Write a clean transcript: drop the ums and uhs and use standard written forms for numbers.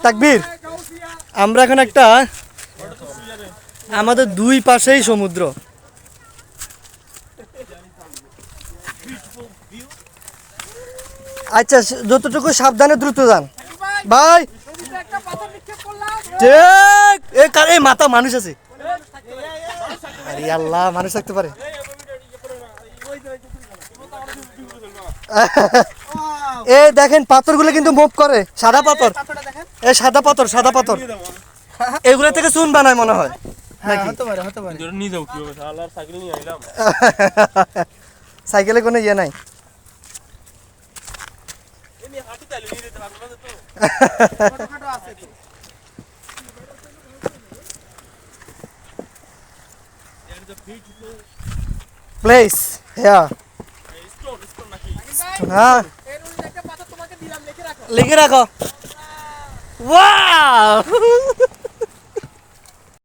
তাকবীর, আমরা এখন একটা আমাদের দুই পাশেই সমুদ্র। আচ্ছা, যতটুকু সাবধানে দ্রুত যান ভাই। এই মাথা মানুষ আছে। আরে আল্লাহ, মানুষ থাকতে পারে। এই দেখেন পাথরগুলো কিন্তু মুভ করে, সাদা পাথর। এই সাদা পাথর, সাদা পাথর এগুলো থেকে চুন বানায় মনে হয়। সাইকেলে কোনো ইয়ে নাই। প্লেস হ্যাঁ, লিখে রাখো। ওয়াও